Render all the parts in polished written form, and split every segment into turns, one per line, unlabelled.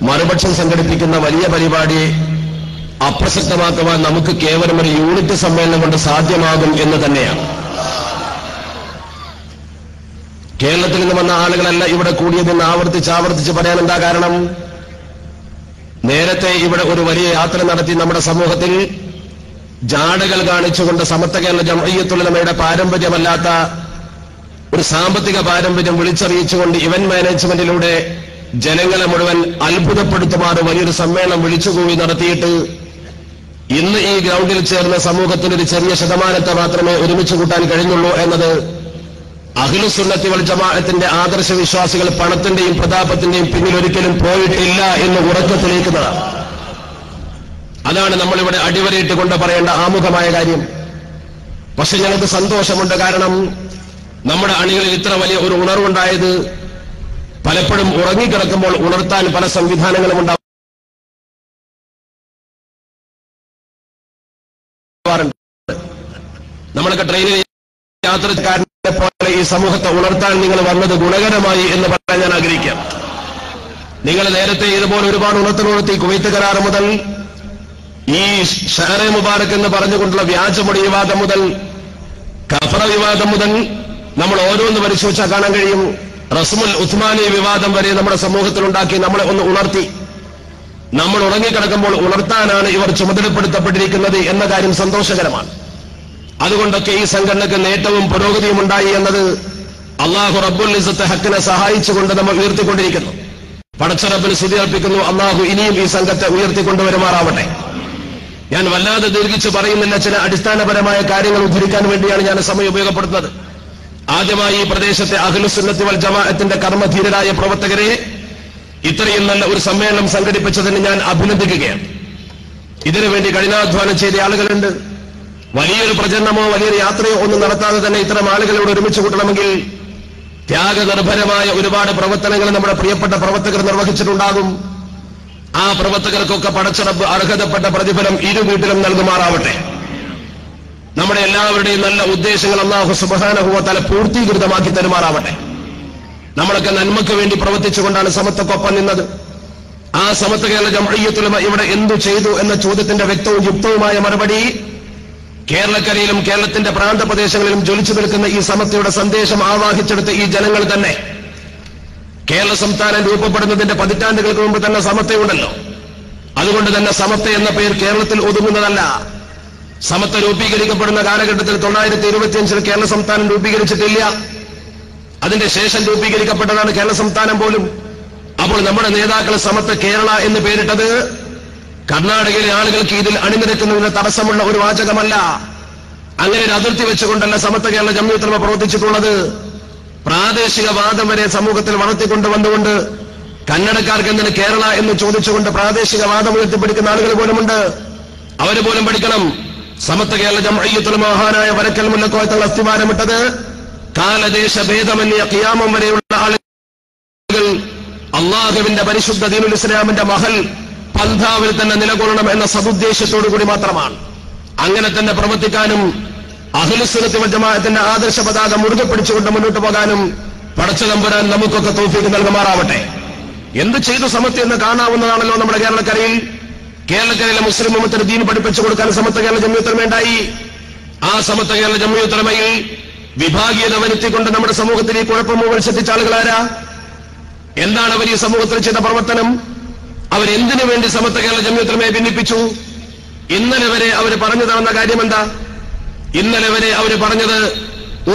മറുപക്ഷം സംഘടിപ്പിക്കുന്ന വലിയ പരിപാടി അപ്രസക്തമാക്കുവാൻ നമുക്ക് കേവലം ഒരു യൂണിറ്റ് സമ്മേളനം കൊണ്ട് സാധ്യമാകും എന്ന് തന്നെയാണ്. കേരളത്തിൽ നിന്ന് വന്ന ആളുകളല്ല ഇവിടെ കൂടിയതെന്ന് ആവർത്തിച്ച് പറയാൻ എന്താ കാരണം? നേരത്തെ ഇവിടെ ഒരു വലിയ യാത്ര നടത്തി നമ്മുടെ സമൂഹത്തിൽ ജാടകൾ കാണിച്ചുകൊണ്ട് സമത്വ കേരള ജംഇയ്യത്തുൽ ഉലമയുടെ പാരമ്പര്യമല്ലാത്ത ഒരു സാമ്പത്തിക പാരമ്പര്യം വിളിച്ചറിയിച്ചുകൊണ്ട് ഇവന്റ് മാനേജ്മെന്റിലൂടെ ജനങ്ങളെ മുഴുവൻ അത്ഭുതപ്പെടുത്തുമാറ് വലിയൊരു സമ്മേളനം വിളിച്ചുകൂടി നടത്തിയിട്ട് ഇന്ന് ഈ ഗ്രൗണ്ടിൽ ചേർന്ന സമൂഹത്തിന് ഒരു ചെറിയ ശതമാനത്തെ മാത്രമേ ഒരുമിച്ച് കൂട്ടാൻ കഴിഞ്ഞുള്ളൂ എന്നത് അഹ്ലുസുന്നത്തി വൽ ജമാഅത്തിന്റെ ആദർശ വിശ്വാസികൾ പണത്തിന്റെയും പ്രതാപത്തിന്റെയും പിന്നിൽ ഒരിക്കലും പോയിട്ടില്ല എന്ന് ഉറക്കെ തെളിയിക്കുന്നതാണ്. അതാണ് നമ്മളിവിടെ അടിവരയിട്ട് കൊണ്ട് പറയേണ്ട ആമുഖമായ കാര്യം. പക്ഷെ ഞങ്ങൾക്ക് സന്തോഷമുണ്ട്. കാരണം നമ്മുടെ അണികളിൽ ഇത്ര വലിയ ഒരു ഉണർവുണ്ടായത് പലപ്പോഴും ഉറങ്ങിക്കിടക്കുമ്പോൾ ഉണർത്താൻ പല സംവിധാനങ്ങളും ഉണ്ടാവാറുണ്ട്. നമ്മളൊക്കെ ട്രെയിനിൽ യാത്രക്കാരനെ പോലെ ഈ സമൂഹത്തെ ഉണർത്താൻ നിങ്ങൾ വന്നത് ഗുണകരമായി എന്ന് പറയാൻ ഞാൻ ആഗ്രഹിക്കാം. നിങ്ങൾ നേരത്തെ ഇതുപോലെ ഒരുപാട് ഉണർത്തി കുവൈത്ത് കരാർ മുതൽ ഈ ഷഹറെ മുബാറക് എന്ന് പറഞ്ഞുകൊണ്ടുള്ള വ്യാജമൊഴി വിവാദം മുതൽ കഫറ വിവാദം മുതൽ നമ്മൾ ഓരോന്ന് പരിശോധിച്ചാൽ കാണാൻ കഴിയും. റസ്മുൽ ഉസ്മാനി വിവാദം വരെ നമ്മുടെ സമൂഹത്തിലുണ്ടാക്കി നമ്മളെ ഒന്ന് ഉണർത്തി. നമ്മൾ ഉറങ്ങിക്കിടക്കുമ്പോൾ ഉണർത്താനാണ് ഇവർ ചുമതലപ്പെടുത്തപ്പെട്ടിരിക്കുന്നത് എന്ന കാര്യം സന്തോഷകരമാണ്. അതുകൊണ്ടൊക്കെ ഈ സംഘടനയ്ക്ക് നേട്ടവും പുരോഗതിയും ഉണ്ടായി എന്നത് അല്ലാഹു റബ്ബുൽ ഇസ്സത്ത് ഹക്കിനെ സഹായിച്ചുകൊണ്ട് നമ്മൾ ഉയർത്തിക്കൊണ്ടിരിക്കുന്നു. പടച്ച റബ്ബിന് സ്തുതി അർപ്പിക്കുന്നു. അല്ലാഹു ഇനിയും ഈ സംഘത്തെ ഉയർത്തിക്കൊണ്ടുവരുമാറാവട്ടെ. ഞാൻ വല്ലാതെ ദീർഘിച്ച് പറയുന്നില്ല. ചില അടിസ്ഥാനപരമായ കാര്യങ്ങൾ ഉദ്ധരിക്കാൻ വേണ്ടിയാണ് ഞാൻ സമയം ഉപയോഗപ്പെടുത്തുന്നത്. ആദ്യമായി ഈ പ്രദേശത്തെ അഹ്ലുസുന്നത്തി വൽ ജമാഅത്തിന്റെ കർമ്മധീരരായ പ്രവർത്തകരെ ഇത്രയും നല്ല ഒരു സമ്മേളനം സംഘടിപ്പിച്ചതിന് ഞാൻ അഭിനന്ദിക്കുകയാണ്. ഇതിനുവേണ്ടി കഠിനാധ്വാനം ചെയ്ത ആളുകളുണ്ട്. വലിയൊരു പ്രചരണമോ വലിയൊരു യാത്രയോ ഒന്നും നടത്താതെ തന്നെ ഇത്തരം ആളുകളോട് ഒരുമിച്ച് കൂട്ടണമെങ്കിൽ ത്യാഗനിർഭരമായ ഒരുപാട് പ്രവർത്തനങ്ങൾ നമ്മുടെ പ്രിയപ്പെട്ട പ്രവർത്തകർ നിർവഹിച്ചിട്ടുണ്ടാകും. ആ പ്രവർത്തകർക്കൊക്കെ പടച്ച റബ്ബ് അർഹതപ്പെട്ട പ്രതിഫലം ഇരു വീട്ടിലും നൽകുമാറാവട്ടെ. നമ്മുടെ എല്ലാവരുടെയും നല്ല ഉദ്ദേശങ്ങൾ അല്ലാഹു സുബ്ഹാനഹു വ തആല പൂർത്തീകൃതമാക്കി തരുമാറാവട്ടെ. നമ്മളൊക്കെ നന്മയ്ക്ക് വേണ്ടി പ്രവർത്തിച്ചുകൊണ്ടാണ് സമത്വക്കൊപ്പം നിന്നത്. ആ സമത്വ കേരള ജംഇയ്യത്തുൽ ഉലമ ഇവിടെ എന്തു ചെയ്തു എന്ന ചോദ്യത്തിന്റെ വ്യക്തവും യുക്തവുമായ മറുപടി കേരളക്കരയിലും കേരളത്തിന്റെ പ്രാന്തപ്രദേശങ്ങളിലും ജ്വലിച്ചു നിൽക്കുന്ന ഈ സമത്വയുടെ സന്ദേശം ആവാഹിച്ചെടുത്ത ഈ ജനങ്ങൾ തന്നെ കേരള സംസ്ഥാനം രൂപപ്പെടുന്നതിന്റെ പതിറ്റാണ്ടുകൾക്ക് മുമ്പ് തന്നെ സമത്വയുണ്ടല്ലോ. അതുകൊണ്ട് തന്നെ സമത്വ എന്ന പേര് കേരളത്തിൽ ഒതുങ്ങുന്നതല്ല. സമത്വ രൂപീകരിക്കപ്പെടുന്ന കാലഘട്ടത്തിൽ 1925 കേരള സംസ്ഥാനം രൂപീകരിച്ചിട്ടില്ല. അതിന്റെ ശേഷം രൂപീകരിക്കപ്പെട്ടതാണ് കേരള സംസ്ഥാനം പോലും. അപ്പോൾ നമ്മുടെ നേതാക്കൾ സമത്വ കേരള എന്ന് പേരിട്ടത് കർണാടകയിലെ ആളുകൾക്ക് ഇതിൽ അണിനിരക്കുന്നതിന് തടസ്സമുള്ള ഒരു വാചകമല്ല. അങ്ങനെ ഒരു അതിർത്തി വെച്ചുകൊണ്ടല്ല സമത്വ കേരള ജംഇയ്യത്തുൽ ഉലമ പ്രവർത്തിച്ചിട്ടുള്ളത്. പ്രാദേശികവാദം വരെ സമൂഹത്തിൽ വളർത്തിക്കൊണ്ടുവന്നുകൊണ്ട് കന്നഡക്കാർക്ക് എന്തിന് കേരള എന്ന് ചോദിച്ചുകൊണ്ട് പ്രാദേശികവാദം ഉയർത്തിപ്പിടിക്കുന്ന ആളുകൾ പോലുമുണ്ട്. അവർ പോലും പഠിക്കണം. സമത്വ കേരള ജംഇയ്യത്തുൽ ഉലമ മഹാനായ വരക്കൽ മുല്ലക്കോയ തങ്ങൾ അസ്ഥിവാരമിട്ടത് കാലദേശ ഭേദമന്യ ഖിയാമം വരെയുള്ള ആളുകൾ അള്ളാഹുവിന്റെ പരിശുദ്ധ ദീനുൽ ഇസ്ലാമിന്റെ മഹൽ പന്ഥാവിൽ തന്നെ നിലകൊള്ളണം എന്ന സദുദ്ദേശത്തോടു കൂടി മാത്രമാണ്. അങ്ങനെ തന്നെ പ്രവർത്തിക്കാനും അഹ്ലുസുന്നത്തി വൽ ജമാഅത്തിന്റെ ആദർശ പതാക മുറുകെ പിടിച്ചുകൊണ്ട് മുന്നോട്ട് പോകാനും പടച്ച തമ്പുരാൻ നമുക്കൊക്കെ തൗഫീഖ് നൽകുമാറാവട്ടെ. എന്ത് ചെയ്തു സമത്വം എന്ന് കാണാവുന്നതാണല്ലോ നമ്മുടെ കേരളക്കരയിൽ. കേരളക്കരയിലെ മുസ്ലിം ഉമ്മത്തിന് ദീൻ പഠിപ്പിച്ചു കൊടുക്കാൻ സമത്വ കേരള ജംഇയ്യത്തുൽ ഉലമ ഉണ്ടായി. ആ സമത്വ കേരള ജംഇയ്യത്തുൽ ഉലമയിൽ വിഭാഗീയത വരുത്തിക്കൊണ്ട് നമ്മുടെ സമൂഹത്തിൽ ഈ കുഴപ്പം മുഴുവൻ സൃഷ്ടിച്ച ആളുകളാരാ? എന്താണ് അവർ ഈ സമൂഹത്തിൽ ചെയ്ത പ്രവർത്തനം? അവരെന്തിനു വേണ്ടി സമത്വ കേരള ജംഇയ്യത്തുൽ ഉലമയെ ഭിന്നിപ്പിച്ചു? ഇന്നലെ വരെ അവർ പറഞ്ഞു തന്ന കാര്യം എന്താ? ഇന്നലെ വരെ അവർ പറഞ്ഞത്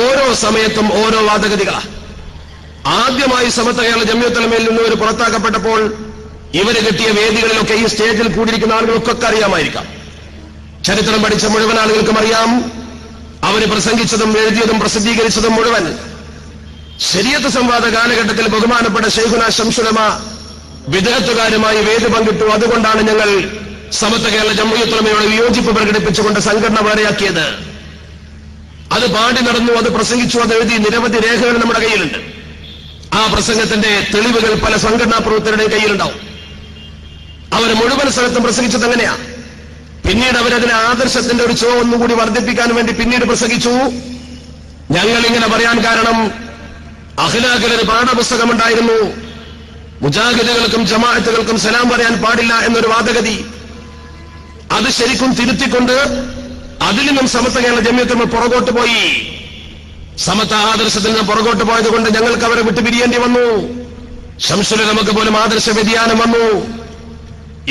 ഓരോ സമയത്തും ഓരോ വാദഗതികളാ. ആദ്യമായി സമത്വ കേരള ജംഇയ്യത്തുൽ ഉലമയിൽ നിന്ന് ഒരു പുറത്താക്കപ്പെട്ടപ്പോൾ ഇവര് കിട്ടിയ വേദികളിലൊക്കെ ഈ സ്റ്റേജിൽ കൂടിയിരിക്കുന്ന ആളുകൾക്കൊക്കെ അറിയാമായിരിക്കാം. ചരിത്രം പഠിച്ച മുഴുവൻ ആളുകൾക്കും അറിയാം. അവര് പ്രസംഗിച്ചതും എഴുതിയതും പ്രസിദ്ധീകരിച്ചതും മുഴുവൻ ശരീഅത്ത് സംവാദ കാലഘട്ടത്തിൽ ബഹുമാനപ്പെട്ട ശൈഖുന ശംസുൽ ഉലമ വിദഗ്ധകാരുമായി വേദി പങ്കിട്ടു. അതുകൊണ്ടാണ് ഞങ്ങൾ സമത്വ കേരള ജംഇയ്യത്തുൽ ഉലമയോട് വിയോജിപ്പ് പ്രകടിപ്പിച്ചുകൊണ്ട് സംഘടന വേറെയാക്കിയത്. അത് പാടി നടന്നു, അത് പ്രസംഗിച്ചു, അത് എഴുതി. നിരവധി രേഖകൾ നമ്മുടെ കയ്യിലുണ്ട്. ആ പ്രസംഗത്തിന്റെ തെളിവുകൾ പല സംഘടനാ പ്രവർത്തകരുടെയും കയ്യിലുണ്ടാവും. അവർ മുഴുവൻ സ്ഥലത്തും പ്രസംഗിച്ചത് എങ്ങനെയാ? പിന്നീട് അവരതിനെ ആദർശത്തിന്റെ ഒരു ചോ ഒന്നുകൂടി വർദ്ധിപ്പിക്കാൻ വേണ്ടി പിന്നീട് പ്രസംഗിച്ചു. ഞങ്ങൾ ഇങ്ങനെ പറയാൻ കാരണം അഖ്ലാഖിൽ ഒരു പാഠപുസ്തകമുണ്ടായിരുന്നു. മുജാഹിദുകൾക്കും ജമാഅത്തുകൾക്കും സലാം പറയാൻ പാടില്ല എന്നൊരു വാദഗതി, അത് ശരിക്കും തിരുത്തിക്കൊണ്ട് അതിൽ നിന്നും സമത്വ കേരള ജമിയത്തുൽ പുറകോട്ട് പോയി. സമത്വ ആദർശത്തിൽ നിന്ന് പുറകോട്ട് പോയത് കൊണ്ട് ഞങ്ങൾക്ക് അവരെ വിട്ടുപിരിയേണ്ടി വന്നു. ശംസുൽ നമുക്ക് പോലും ആദർശ വ്യതിയാനം വന്നു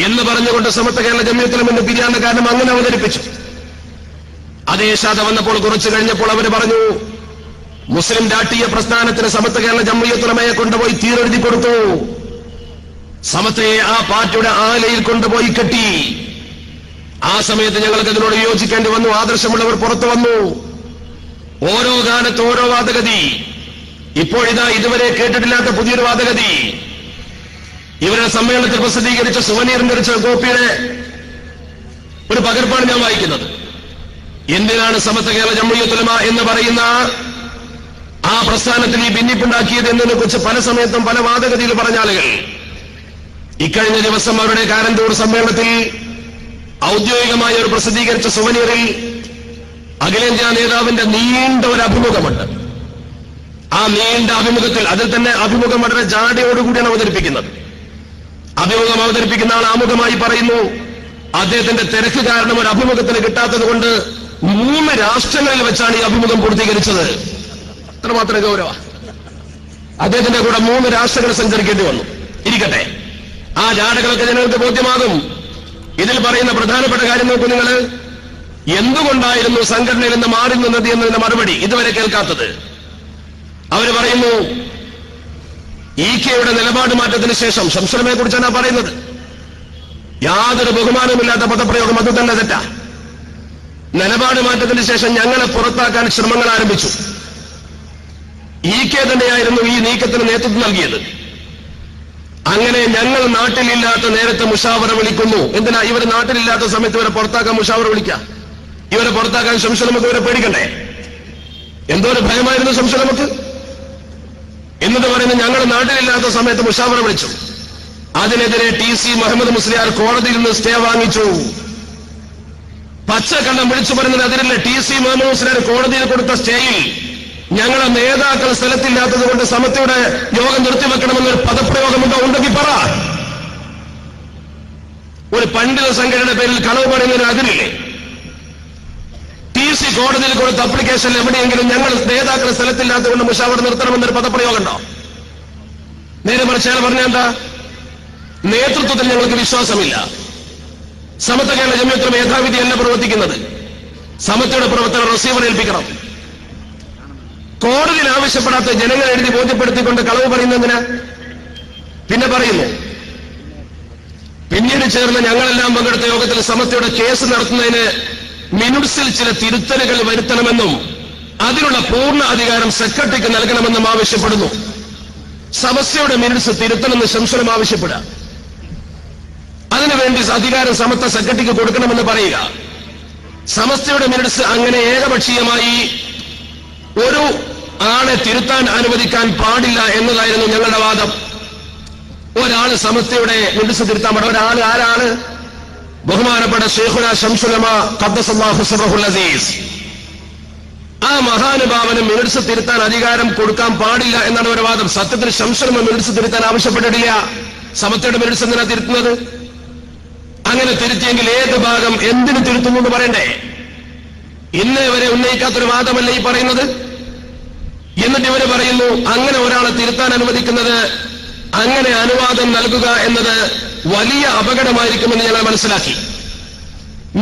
എന്ന് പറഞ്ഞുകൊണ്ട് സമത്വ കേരള ജമിയത്തുൽ നിന്ന് പിരിയാനുള്ള കാരണം അങ്ങനെ അവതരിപ്പിച്ചു. അതേ ശാഖ വന്നപ്പോൾ കുറച്ചു കഴിഞ്ഞപ്പോൾ അവർ പറഞ്ഞു, മുസ്ലിം രാഷ്ട്രീയ പ്രസ്ഥാനത്തിന് സമത്വ കേരള ജമിയത്തുലമയെ കൊണ്ടുപോയി തീരെഴുതി കൊടുത്തു. സമത്വയെ ആ പാർട്ടിയുടെ ആലയിൽ കൊണ്ടുപോയി കെട്ടി. ആ സമയത്ത് ഞങ്ങൾക്ക് അതിനോട് യോജിക്കേണ്ടി വന്നു. ആദർശമുള്ളവർ പുറത്തു വന്നു. ഓരോ കാലത്ത് ഓരോ വാദഗതി. ഇപ്പോഴിതാ ഇതുവരെ കേട്ടിട്ടില്ലാത്ത പുതിയൊരു വാദഗതി. ഇവരുടെ സമ്മേളനത്തിൽ പ്രസിദ്ധീകരിച്ച സുവനീറിന്റെ കോപ്പിയുടെ ഒരു പകർപ്പാണ് ഞാൻ വായിക്കുന്നത്. എന്തിനാണ് സമത്വ കേരള ജമിയത്തുലമ എന്ന് പറയുന്ന ആ പ്രസ്ഥാനത്തിൽ ഈ ഭിന്നിപ്പുണ്ടാക്കിയത് എന്നതിനെ കുറിച്ച് പല സമയത്തും പല വാദഗതിയിൽ പറഞ്ഞ ആളുകൾ ഇക്കഴിഞ്ഞ ദിവസം അവരുടെ കാരന്തൂർ സമ്മേളനത്തിൽ ഔദ്യോഗികമായ ഒരു പ്രസിദ്ധീകരിച്ച സുവനീറിൽ അഖിലേന്ത്യാ നേതാവിന്റെ നീണ്ട ഒരു അഭിമുഖമുണ്ട്. ആ നീണ്ട അഭിമുഖത്തിൽ അതിൽ തന്നെ അഭിമുഖം വളരെ ജാടയോടുകൂടിയാണ് അവതരിപ്പിക്കുന്നത്. അഭിമുഖം അവതരിപ്പിക്കുന്ന ആൾ ആമുഖമായി പറയുന്നു, അദ്ദേഹത്തിന്റെ തിരക്ക് കാരണം ഒരു അഭിമുഖത്തിന് കിട്ടാത്തത് കൊണ്ട് 3 രാഷ്ട്രങ്ങളിൽ വെച്ചാണ് ഈ അഭിമുഖം പൂർത്തീകരിച്ചത്. അത്രമാത്രം ഗൗരവ. അദ്ദേഹത്തിന്റെ കൂടെ 3 രാഷ്ട്രങ്ങൾ സഞ്ചരിക്കേണ്ടി വന്നു. ഇരിക്കട്ടെ, ആ ജാടകളൊക്കെ ജനങ്ങൾക്ക് ബോധ്യമാകും. ഇതിൽ പറയുന്ന പ്രധാനപ്പെട്ട കാര്യം നോക്കൂ നിങ്ങൾ. എന്തുകൊണ്ടായിരുന്നു സംഘടനയിൽ നിന്ന് മാറി നിന്നത് എന്നതിന്റെ മറുപടി ഇതുവരെ കേൾക്കാത്തത്. അവർ പറയുന്നു, ഈക്കയുടെ നിലപാട് മാറ്റത്തിന് ശേഷം, ശംസുലമയെ കുറിച്ചാണ് പറയുന്നത്, യാതൊരു ബഹുമാനവുമില്ലാത്ത പദപ്രയോഗം, അത് തന്നെ തെറ്റാ. നിലപാട് മാറ്റത്തിന് ശേഷം ഞങ്ങളെ പുറത്താക്കാൻ ശ്രമങ്ങൾ ആരംഭിച്ചു. ഈക്കെ തന്നെയായിരുന്നു ഈ നീക്കത്തിന് നേതൃത്വം നൽകിയത്. അങ്ങനെ ഞങ്ങൾ നാട്ടിലില്ലാത്ത നേരത്തെ മുഷാവറ വിളിക്കുന്നു. എന്തിനാ? ഇവർ നാട്ടിലില്ലാത്ത സമയത്ത് ഇവരെ പുറത്താക്കാൻ മുഷാവറ വിളിക്കാം. ഇവരെ പുറത്താക്കാൻ ശംസുലമക്ക് ഇവരെ പേടിക്കണ്ടേ? എന്തോ ഒരു ഭയമായിരുന്നു ശംസുലമക്ക്. എന്നിട്ട് പറയുന്നത് ഞങ്ങൾ നാട്ടിലില്ലാത്ത സമയത്ത് മുഷാവറ വിളിച്ചു. അതിനെതിരെ TC മുഹമ്മദ് മുസ്ലിയാർ കോടതിയിൽ നിന്ന് സ്റ്റേ വാങ്ങിച്ചു. പച്ചക്കണ്ണം വിളിച്ചു പറയുന്നത് അതിനല്ല. TC മുഹമ്മദ് മുസ്ലിയാർ കോടതിയിൽ കൊടുത്ത സ്റ്റേയിൽ ഞങ്ങളെ നേതാക്കൾ സ്ഥലത്തില്ലാത്തത് കൊണ്ട് സമത്വയുടെ യോഗം നിർത്തിവെക്കണമെന്നൊരു പദപ്രയോഗമുണ്ടോ? ഉണ്ടെങ്കിൽ പറ. ഒരു പണ്ഡിത സംഘടനയുടെ പേരിൽ കളവ് പറയുന്നതിന് അതിരില്ലേ? TC കോടതിയിൽ കൊടുത്ത അപ്ലിക്കേഷനിൽ എവിടെയെങ്കിലും ഞങ്ങൾ നേതാക്കൾ സ്ഥലത്തില്ലാത്തത് കൊണ്ട് മുഷാവറ നിർത്തണമെന്നൊരു പദപ്രയോഗം ഉണ്ടോ? നേരെ മറിച്ച് അയാൾ പറഞ്ഞ എന്താ? നേതൃത്വത്തിൽ ഞങ്ങൾക്ക് വിശ്വാസമില്ല. സമത്വ കേരള ജമിയത്തുൽ മേധാവിധിയല്ല പ്രവർത്തിക്കുന്നത്. സമത്വയുടെ പ്രവർത്തനം റിസീവർ ഏൽപ്പിക്കണം. കോടതിയിൽ ആവശ്യപ്പെടാത്ത ജനങ്ങൾ എഴുതി ബോധ്യപ്പെടുത്തിക്കൊണ്ട് കളവ് പറയുന്നതിന് പിന്നെ പറയുന്നു, പിന്നീട് ചേർന്ന് ഞങ്ങളെല്ലാം പങ്കെടുത്ത യോഗത്തിൽ സമത്വയുടെ കേസ് നടത്തുന്നതിന് മിനിറ്റ്സിൽ ചില തിരുത്തലുകൾ വരുത്തണമെന്നും അതിനുള്ള പൂർണ്ണ അധികാരം സെക്രട്ടറിക്ക് നൽകണമെന്നും ആവശ്യപ്പെടുന്നു. സമസ്യയുടെ മിനിറ്റ്സ് തിരുത്തണമെന്ന് ശംസുലം ആവശ്യപ്പെടുക. അതിനുവേണ്ടി അധികാരം സമത്വ സെക്രട്ടറിക്ക് കൊടുക്കണമെന്ന് പറയുക. സമസ്തയുടെ മിനിറ്റ്സ് അങ്ങനെ ഏകപക്ഷീയമായി ഒരു ആളെ തിരുത്താൻ അനുവദിക്കാൻ പാടില്ല എന്നതായിരുന്നു ഞങ്ങളുടെ വാദം. ഒരാൾ സമസ്തയുടെ മിനിറ്റ്സ് തിരുത്താൻ പാടില്ല. ഒരാൾ ആരാണ്? ബഹുമാനപ്പെട്ട ശൈഖുന ശംസുലമ ഖദ്ദസല്ലാഹു സിർറഹുൽ അസീസ്. ആ മഹാനുഭാവന് മിനിറ്റ്സ് തിരുത്താൻ അധികാരം കൊടുക്കാൻ പാടില്ല എന്നാണ് ഒരു വാദം. സത്യത്തിൽ ശംസുലമ മിനിറ്റ്സ് തിരുത്താൻ ആവശ്യപ്പെട്ടിട്ടില്ല. സമസ്തയുടെ മിനിറ്റ്സ് എന്തിനാ തിരുത്തുന്നത്? അങ്ങനെ തിരുത്തിയെങ്കിൽ ഏത് ഭാഗം എന്തിനു തിരുത്തുന്നു എന്ന് പറയണ്ടേ? ഇന്നേ വരെ ഉന്നയിക്കാത്തൊരു വാദമല്ല ഈ പറയുന്നത്. എന്നിട്ട് ഇവര് പറയുന്നു അങ്ങനെ ഒരാളെ തിരുത്താൻ അനുവദിക്കുന്നത്, അങ്ങനെ അനുവാദം നൽകുക എന്നത് വലിയ അപകടമായിരിക്കുമെന്ന് ഞങ്ങൾ മനസ്സിലാക്കി.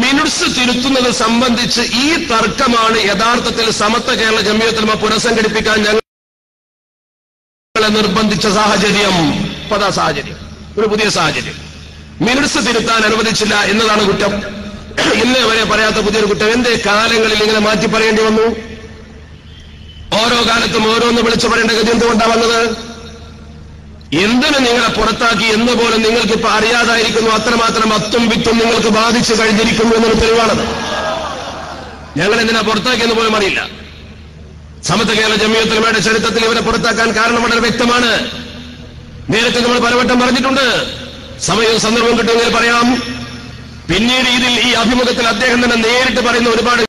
മിനിറ്റ്സ് തിരുത്തുന്നത് സംബന്ധിച്ച് ഈ തർക്കമാണ് യഥാർത്ഥത്തിൽ സമത്വ കേരള ജമിയത്തുൽ ഉലമ പുനഃസംഘടിപ്പിക്കാൻ ഞങ്ങളെ നിർബന്ധിച്ച സാഹചര്യം. പതാ സാഹചര്യം, ഒരു പുതിയ സാഹചര്യം. മിനിറ്റ്സ് തിരുത്താൻ അനുവദിച്ചില്ല എന്നതാണ് കുറ്റം. ഇന്നേ വരെ പറയാത്ത പുതിയൊരു കുറ്റം. എന്തേ കാലങ്ങളിൽ ഇങ്ങനെ മാറ്റി പറയേണ്ടി വന്നു? ഓരോ കാലത്തും ഓരോന്ന് വിളിച്ചു പറയേണ്ട ഗതി എന്തുകൊണ്ടാണ് വന്നത്? എന്തിനു നിങ്ങളെ പുറത്താക്കി എന്ന് പോലും നിങ്ങൾക്കിപ്പോ അറിയാതായിരിക്കുന്നു. അത്രമാത്രം അത്തും വിത്തും നിങ്ങൾക്ക് ബാധിച്ചു കഴിഞ്ഞിരിക്കുന്നു എന്നൊരു തെളിവാണത്. ഞങ്ങൾ എന്തിനാ പുറത്താക്കിയെന്ന് പോലും അറിയില്ല. സമത്വ കേരള ജമിയത്തുൽ ഉലമയുടെ ചരിത്രത്തിൽ ഇവരെ പുറത്താക്കാൻ കാരണം വളരെ വ്യക്തമാണ്. നേരത്തെ നമ്മൾ പലവട്ടം പറഞ്ഞിട്ടുണ്ട്. സമയവും സന്ദർഭവും കിട്ടുമെങ്കിൽ പറയാം. പിന്നീട് ഇതിൽ ഈ അഭിമുഖത്തിൽ അദ്ദേഹം തന്നെ നേരിട്ട് പറയുന്ന ഒരുപാട്